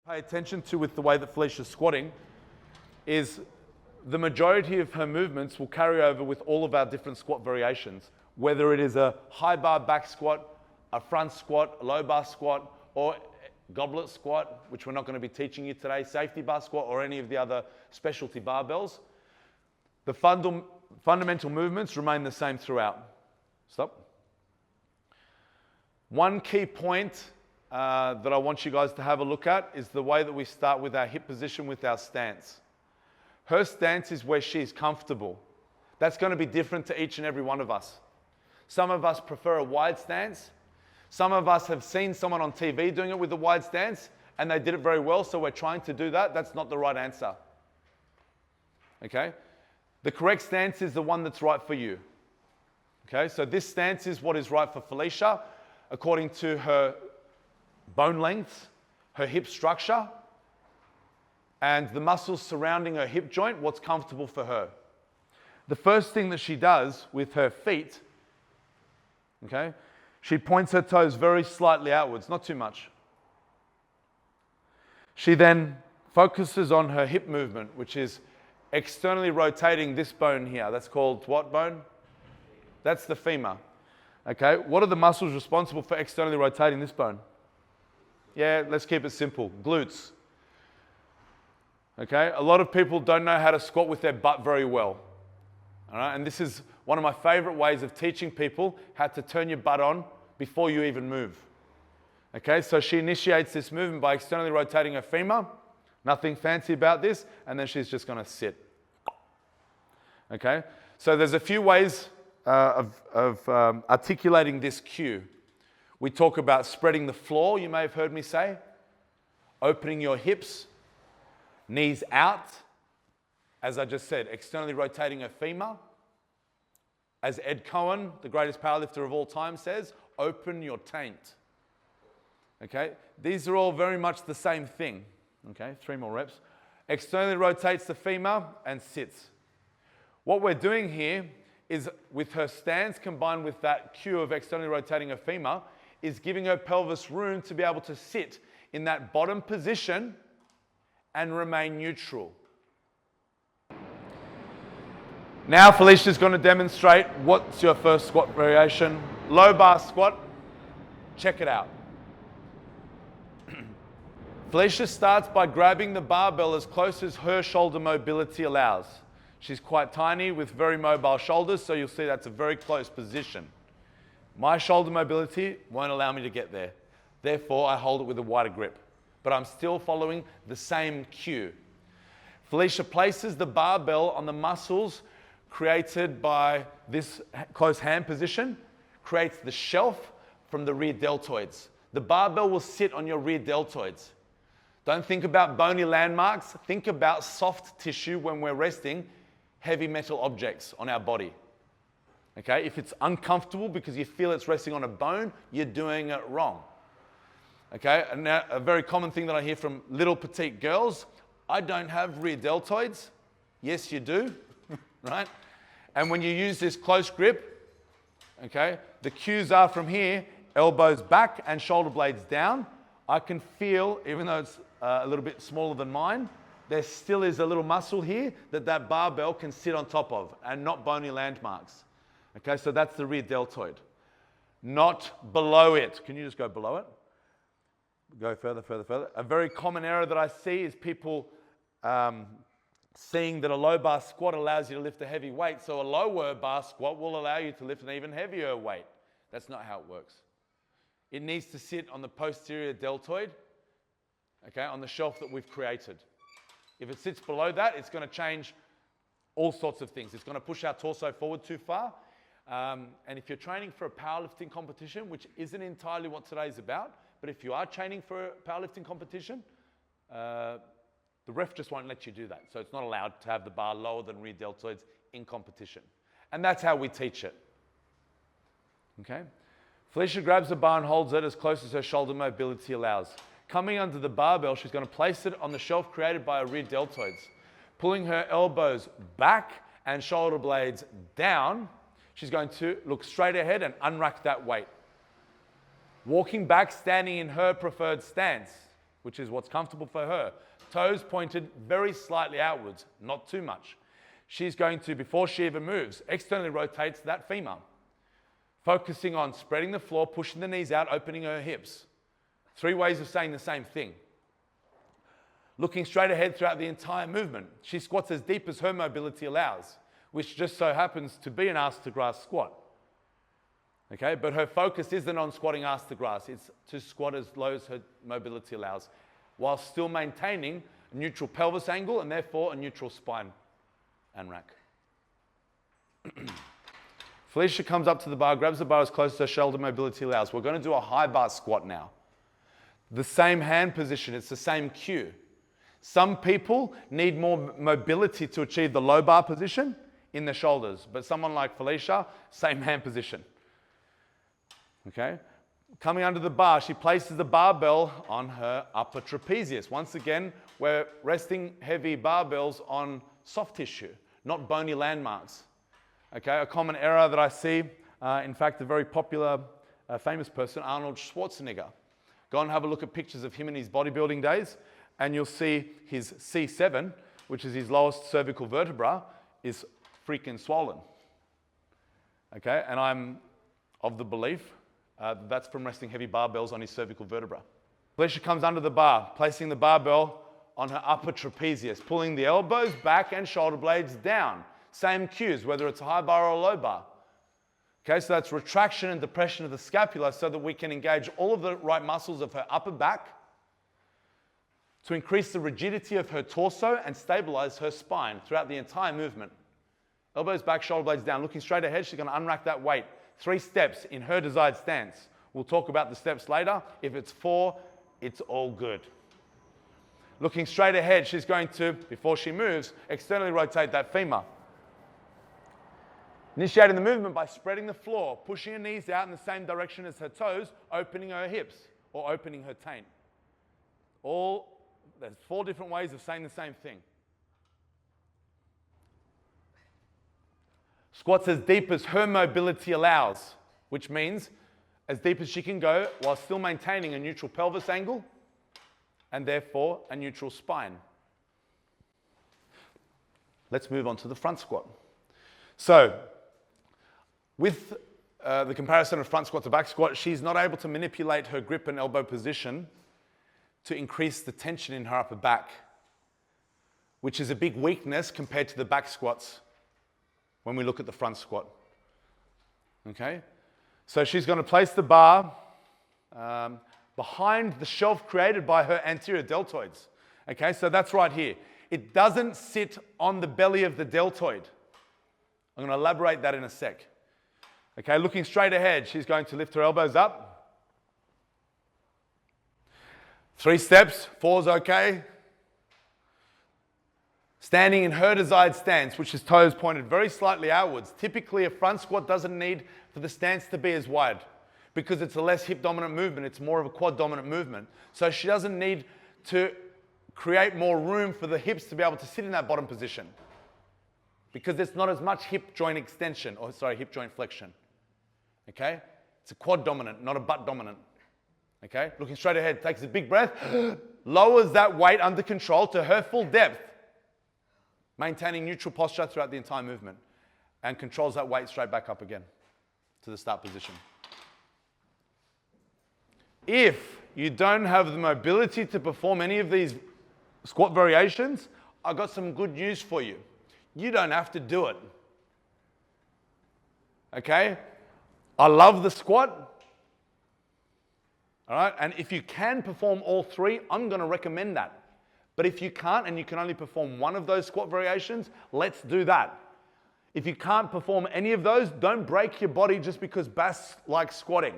Pay attention to with the way that Felicia's squatting is the majority of her movements will carry over with all of our different squat variations, whether it is a high bar back squat, a front squat, a low bar squat, or goblet squat, which we're not going to be teaching you today, safety bar squat, or any of the other specialty barbells. The fundamental movements remain the same throughout. Stop. One key point that I want you guys to have a look at is the way that we start with our hip position with our stance. Her stance is where she's comfortable. That's going to be different to each and every one of us. Some of us prefer a wide stance. Some of us have seen someone on TV doing it with a wide stance and they did it very well, so we're trying to do that. That's not the right answer. Okay? The correct stance is the one that's right for you. Okay? So this stance is what is right for Felicia according to her bone length, her hip structure, and the muscles surrounding her hip joint, what's comfortable for her. The first thing that she does with her feet, okay, she points her toes very slightly outwards, not too much. She then focuses on her hip movement, which is externally rotating this bone here. That's called what bone? That's the femur. Okay, what are the muscles responsible for externally rotating this bone? Yeah, let's keep it simple. Glutes. Okay, a lot of people don't know how to squat with their butt very well. All right, and this is one of my favorite ways of teaching people how to turn your butt on before you even move. Okay, so she initiates this movement by externally rotating her femur. Nothing fancy about this, and then she's just going to sit. Okay, so there's a few ways of articulating this cue. We talk about spreading the floor, you may have heard me say, opening your hips, knees out, as I just said, externally rotating a femur. As Ed Cohen, the greatest powerlifter of all time, says, open your taint. Okay, these are all very much the same thing. Okay, 3 more reps. Externally rotates the femur and sits. What we're doing here is, with her stance combined with that cue of externally rotating her femur, is giving her pelvis room to be able to sit in that bottom position and remain neutral. Now Felicia's going to demonstrate what's your first squat variation. Low bar squat. Check it out. Felicia starts by grabbing the barbell as close as her shoulder mobility allows. She's quite tiny with very mobile shoulders, so you'll see that's a very close position. My shoulder mobility won't allow me to get there. Therefore, I hold it with a wider grip. But I'm still following the same cue. Felicia places the barbell on the muscles created by this close hand position, creates the shelf from the rear deltoids. The barbell will sit on your rear deltoids. Don't think about bony landmarks. Think about soft tissue when we're resting heavy metal objects on our body. Okay, if it's uncomfortable because you feel it's resting on a bone, you're doing it wrong. Okay, and now a very common thing that I hear from little petite girls, I don't have rear deltoids. Yes, you do, right? And when you use this close grip, okay, the cues are from here, elbows back and shoulder blades down. I can feel, even though it's a little bit smaller than mine, there still is a little muscle here that barbell can sit on top of and not bony landmarks. Okay, so that's the rear deltoid. Not below it. Can you just go below it? Go further, further, further. A very common error that I see is people seeing that a low bar squat allows you to lift a heavy weight, so a lower bar squat will allow you to lift an even heavier weight. That's not how it works. It needs to sit on the posterior deltoid, okay, on the shelf that we've created. If it sits below that, it's going to change all sorts of things. It's going to push our torso forward too far. And if you're training for a powerlifting competition, which isn't entirely what today's about, but if you are training for a powerlifting competition, the ref just won't let you do that. So it's not allowed to have the bar lower than rear deltoids in competition. And that's how we teach it. Okay? Felicia grabs the bar and holds it as close as her shoulder mobility allows. Coming under the barbell, she's going to place it on the shelf created by her rear deltoids. Pulling her elbows back and shoulder blades down, she's going to look straight ahead and unrack that weight. Walking back, standing in her preferred stance. which is what's comfortable for her. Toes pointed very slightly outwards, not too much. She's going to, before she even moves, externally rotates that femur, focusing on spreading the floor, pushing the knees out, opening her hips. 3 ways of saying the same thing. Looking straight ahead throughout the entire movement. She squats as deep as her mobility allows, which just so happens to be an ass to grass squat. Okay, but her focus isn't on squatting ass to grass. It's to squat as low as her mobility allows, while still maintaining a neutral pelvis angle and therefore a neutral spine and rack. Felicia comes up to the bar, grabs the bar as close as her shoulder mobility allows. We're going to do a high bar squat now. The same hand position, it's the same cue. Some people need more mobility to achieve the low bar position in the shoulders, but someone like Felicia, same hand position. Okay? Coming under the bar, she places the barbell on her upper trapezius. Once again, we're resting heavy barbells on soft tissue, not bony landmarks. Okay? A common error that I see, in fact, a very popular, famous person, Arnold Schwarzenegger. Go and have a look at pictures of him in his bodybuilding days, and you'll see his C7, which is his lowest cervical vertebra, is freaking swollen. Okay? And I'm of the belief that's from resting heavy barbells on his cervical vertebra. Felicia comes under the bar, placing the barbell on her upper trapezius, pulling the elbows back and shoulder blades down. Same cues, whether it's a high bar or a low bar. Okay, so that's retraction and depression of the scapula so that we can engage all of the right muscles of her upper back to increase the rigidity of her torso and stabilize her spine throughout the entire movement. Elbows back, shoulder blades down. Looking straight ahead, she's going to unrack that weight. 3 steps in her desired stance. We'll talk about the steps later. If it's 4, it's all good. Looking straight ahead, she's going to, before she moves, externally rotate that femur. Initiating the movement by spreading the floor, pushing her knees out in the same direction as her toes, opening her hips or opening her taint. There's 4 different ways of saying the same thing. Squats as deep as her mobility allows, which means as deep as she can go while still maintaining a neutral pelvis angle and therefore a neutral spine. Let's move on to the front squat. So, with the comparison of front squat to back squat, she's not able to manipulate her grip and elbow position to increase the tension in her upper back, which is a big weakness compared to the back squats when we look at the front squat. Okay? So she's going to place the bar behind the shelf created by her anterior deltoids. Okay, so that's right here. It doesn't sit on the belly of the deltoid. I'm going to elaborate that in a sec. Okay, looking straight ahead, she's going to lift her elbows up. 3 steps, 4's okay. Standing in her desired stance, which is toes pointed very slightly outwards. Typically, a front squat doesn't need for the stance to be as wide because it's a less hip-dominant movement. It's more of a quad-dominant movement. So she doesn't need to create more room for the hips to be able to sit in that bottom position because there's not as much hip joint extension, hip joint flexion. Okay? It's a quad-dominant, not a butt-dominant. Okay? Looking straight ahead, takes a big breath, lowers that weight under control to her full depth, maintaining neutral posture throughout the entire movement, and controls that weight straight back up again to the start position. If you don't have the mobility to perform any of these squat variations, I've got some good news for you. You don't have to do it. Okay? I love the squat. All right? And if you can perform all 3, I'm going to recommend that. But if you can't and you can only perform one of those squat variations, let's do that. If you can't perform any of those, don't break your body just because Bas likes squatting.